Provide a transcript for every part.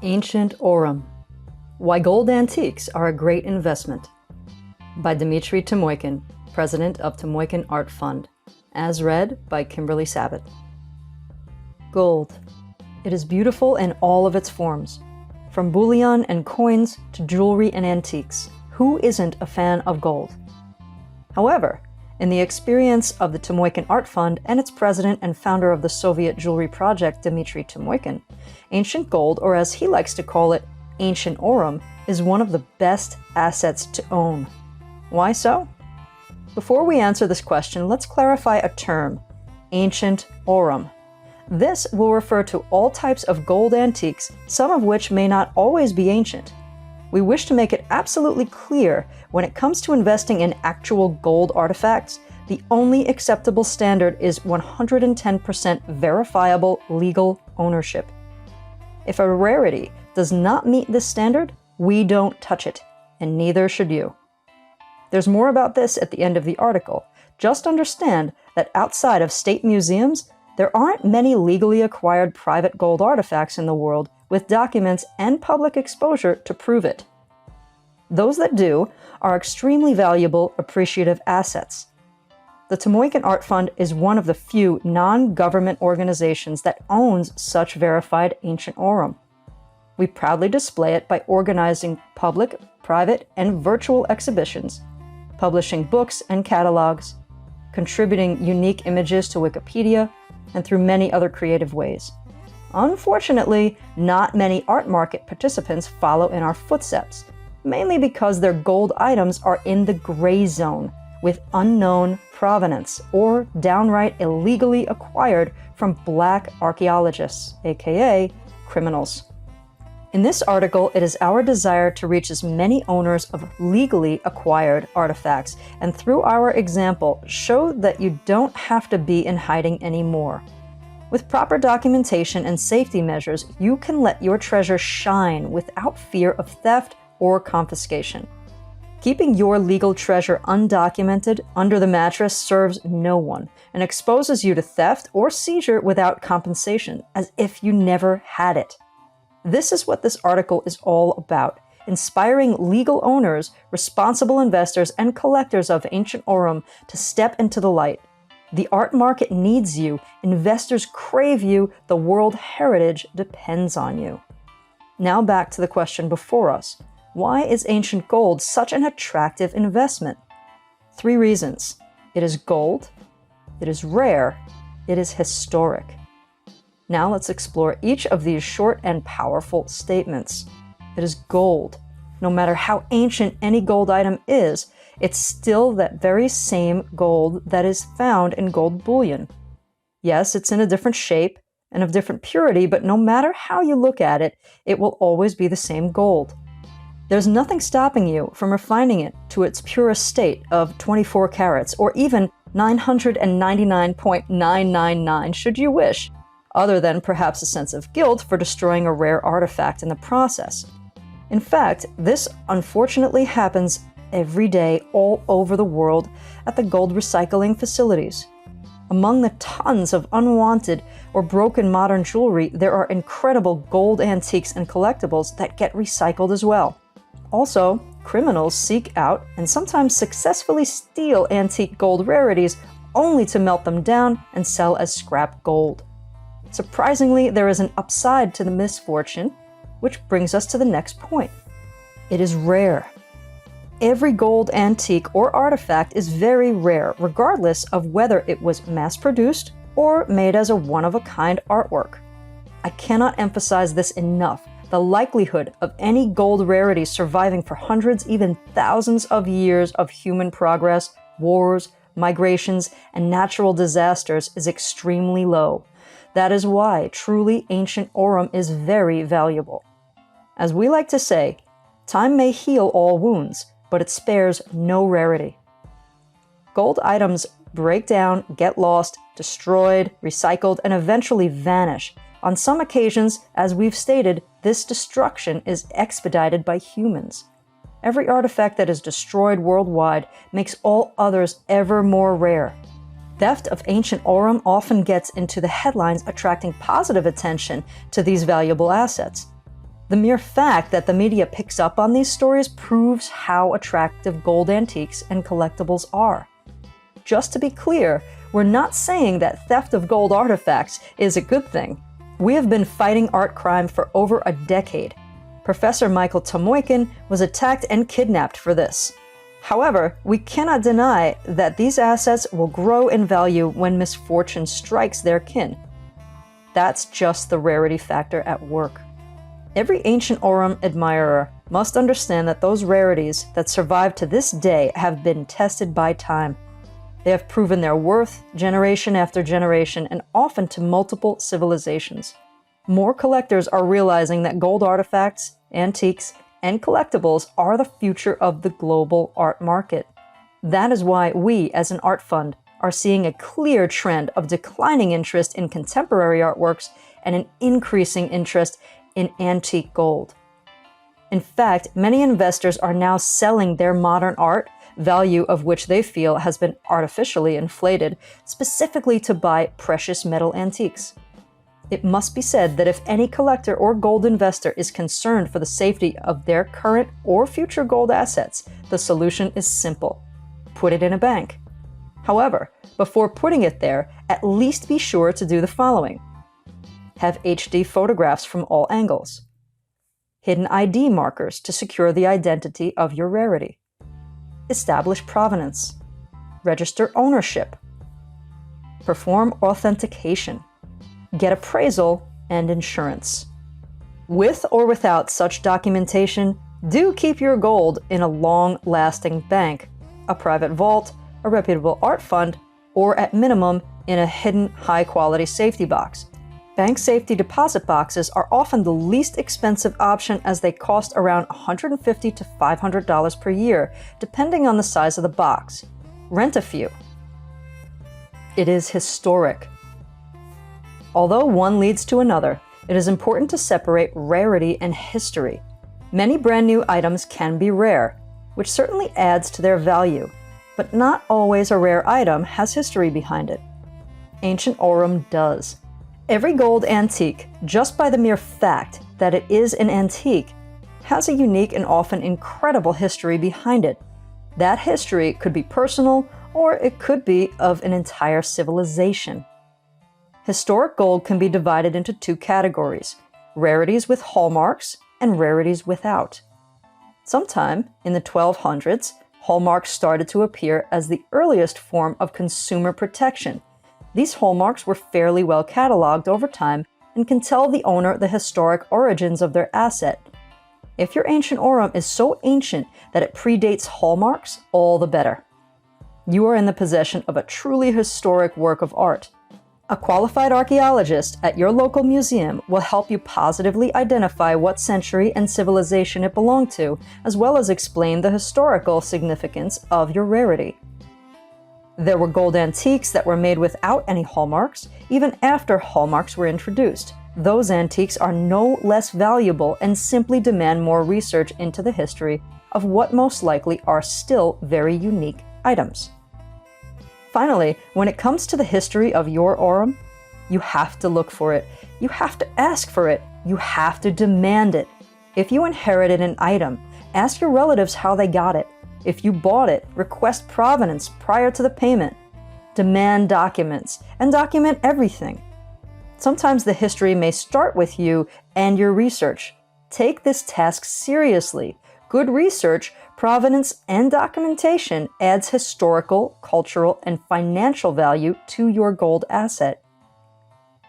Ancient Aurum. Why Gold Antiques Are a Great Investment by Dmitry Timoikin, President of Timoikin Art Fund. As read by Kimberly Sabat. Gold. It is beautiful in all of its forms. From bullion and coins to jewelry and antiques. Who isn't a fan of gold? However, in the experience of the Timoikin Art Fund and its president and founder of the Soviet jewelry project, Dmitry Timoikin, ancient gold, or as he likes to call it, ancient aurum, is one of the best assets to own. Why so? Before we answer this question, let's clarify a term, ancient aurum. This will refer to all types of gold antiques, some of which may not always be ancient. We wish to make it absolutely clear when it comes to investing in actual gold artifacts, the only acceptable standard is 110% verifiable legal ownership. If a rarity does not meet this standard, we don't touch it, and neither should you. There's more about this at the end of the article. Just understand that outside of state museums, there aren't many legally acquired private gold artifacts in the world with documents and public exposure to prove it. Those that do are extremely valuable, appreciative assets. The Timoikin Art Fund is one of the few non-government organizations that owns such verified ancient aurum. We proudly display it by organizing public, private, and virtual exhibitions, publishing books and catalogs, contributing unique images to Wikipedia, and through many other creative ways. Unfortunately, not many art market participants follow in our footsteps, mainly because their gold items are in the gray zone, with unknown provenance, or downright illegally acquired from black archaeologists, aka criminals. In this article, it is our desire to reach as many owners of legally acquired artifacts, and through our example, show that you don't have to be in hiding anymore. With proper documentation and safety measures, you can let your treasure shine without fear of theft or confiscation. Keeping your legal treasure undocumented under the mattress serves no one and exposes you to theft or seizure without compensation, as if you never had it. This is what this article is all about, inspiring legal owners, responsible investors, and collectors of ancient aurum to step into the light. The art market needs you, investors crave you, the world heritage depends on you. Now back to the question before us. Why is ancient gold such an attractive investment? 3 reasons. It is gold, it is rare, it is historic. Now let's explore each of these short and powerful statements. It is gold. No matter how ancient any gold item is, it's still that very same gold that is found in gold bullion. Yes, it's in a different shape and of different purity, but no matter how you look at it, it will always be the same gold. There's nothing stopping you from refining it to its purest state of 24 carats or even 999.999 should you wish, other than perhaps a sense of guilt for destroying a rare artifact in the process. In fact, this unfortunately happens every day all over the world at the gold recycling facilities. Among the tons of unwanted or broken modern jewelry, there are incredible gold antiques and collectibles that get recycled as well. Also, criminals seek out and sometimes successfully steal antique gold rarities only to melt them down and sell as scrap gold. Surprisingly, there is an upside to the misfortune, which brings us to the next point. It is rare. Every gold antique or artifact is very rare, regardless of whether it was mass-produced or made as a one-of-a-kind artwork. I cannot emphasize this enough. The likelihood of any gold rarity surviving for hundreds, even thousands of years of human progress, wars, migrations, and natural disasters is extremely low. That is why truly ancient aurum is very valuable. As we like to say, time may heal all wounds, but it spares no rarity. Gold items break down, get lost, destroyed, recycled, and eventually vanish. On some occasions, as we've stated, this destruction is expedited by humans. Every artifact that is destroyed worldwide makes all others ever more rare. Theft of ancient aurum often gets into the headlines, attracting positive attention to these valuable assets. The mere fact that the media picks up on these stories proves how attractive gold antiques and collectibles are. Just to be clear, we're not saying that theft of gold artifacts is a good thing. We have been fighting art crime for over a decade. Professor Michael Tomoikin was attacked and kidnapped for this. However, we cannot deny that these assets will grow in value when misfortune strikes their kin. That's just the rarity factor at work. Every ancient Aurum admirer must understand that those rarities that survive to this day have been tested by time. They have proven their worth generation after generation and often to multiple civilizations. More collectors are realizing that gold artifacts, antiques, and collectibles are the future of the global art market. That is why we, as an art fund, are seeing a clear trend of declining interest in contemporary artworks and an increasing interest in antique gold. In fact, many investors are now selling their modern art, value of which they feel has been artificially inflated, specifically to buy precious metal antiques. It must be said that if any collector or gold investor is concerned for the safety of their current or future gold assets, the solution is simple: put it in a bank. However, before putting it there, at least be sure to do the following: have HD photographs from all angles, hidden ID markers to secure the identity of your rarity, establish provenance, register ownership, perform authentication, get appraisal and insurance. With or without such documentation, do keep your gold in a long-lasting bank, a private vault, a reputable art fund, or at minimum in a hidden high-quality safety box. Bank safety deposit boxes are often the least expensive option as they cost around $150 to $500 per year, depending on the size of the box. Rent a few. It is historic. Although one leads to another, it is important to separate rarity and history. Many brand new items can be rare, which certainly adds to their value, but not always a rare item has history behind it. Ancient Aurum does. Every gold antique, just by the mere fact that it is an antique, has a unique and often incredible history behind it. That history could be personal, or it could be of an entire civilization. Historic gold can be divided into two categories: rarities with hallmarks and rarities without. Sometime in the 1200s, hallmarks started to appear as the earliest form of consumer protection. These hallmarks were fairly well cataloged over time and can tell the owner the historic origins of their asset. If your ancient Aurum is so ancient that it predates hallmarks, all the better. You are in the possession of a truly historic work of art. A qualified archaeologist at your local museum will help you positively identify what century and civilization it belonged to, as well as explain the historical significance of your rarity. There were gold antiques that were made without any hallmarks, even after hallmarks were introduced. Those antiques are no less valuable and simply demand more research into the history of what most likely are still very unique items. Finally, when it comes to the history of your Aurum, you have to look for it, you have to ask for it, you have to demand it. If you inherited an item, ask your relatives how they got it. If you bought it, request provenance prior to the payment. Demand documents, and document everything. Sometimes the history may start with you and your research. Take this task seriously. Good research, provenance, and documentation adds historical, cultural, and financial value to your gold asset.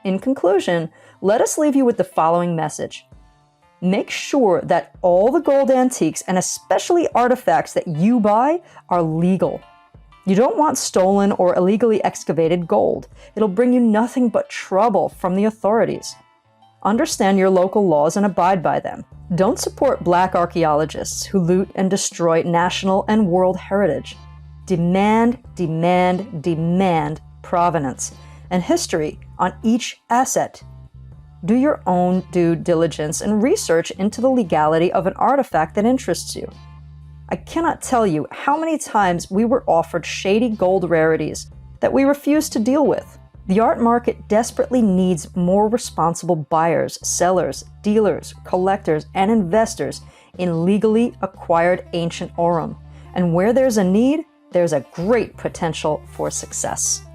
In conclusion, let us leave you with the following message. Make sure that all the gold antiques, and especially artifacts that you buy, are legal. You don't want stolen or illegally excavated gold. It'll bring you nothing but trouble from the authorities. Understand your local laws and abide by them. Don't support black archaeologists who loot and destroy national and world heritage. Demand, demand, demand provenance and history on each asset. Do your own due diligence and research into the legality of an artifact that interests you. I cannot tell you how many times we were offered shady gold rarities that we refused to deal with. The art market desperately needs more responsible buyers, sellers, dealers, collectors, and investors in legally acquired ancient aurum. And where there's a need, there's a great potential for success.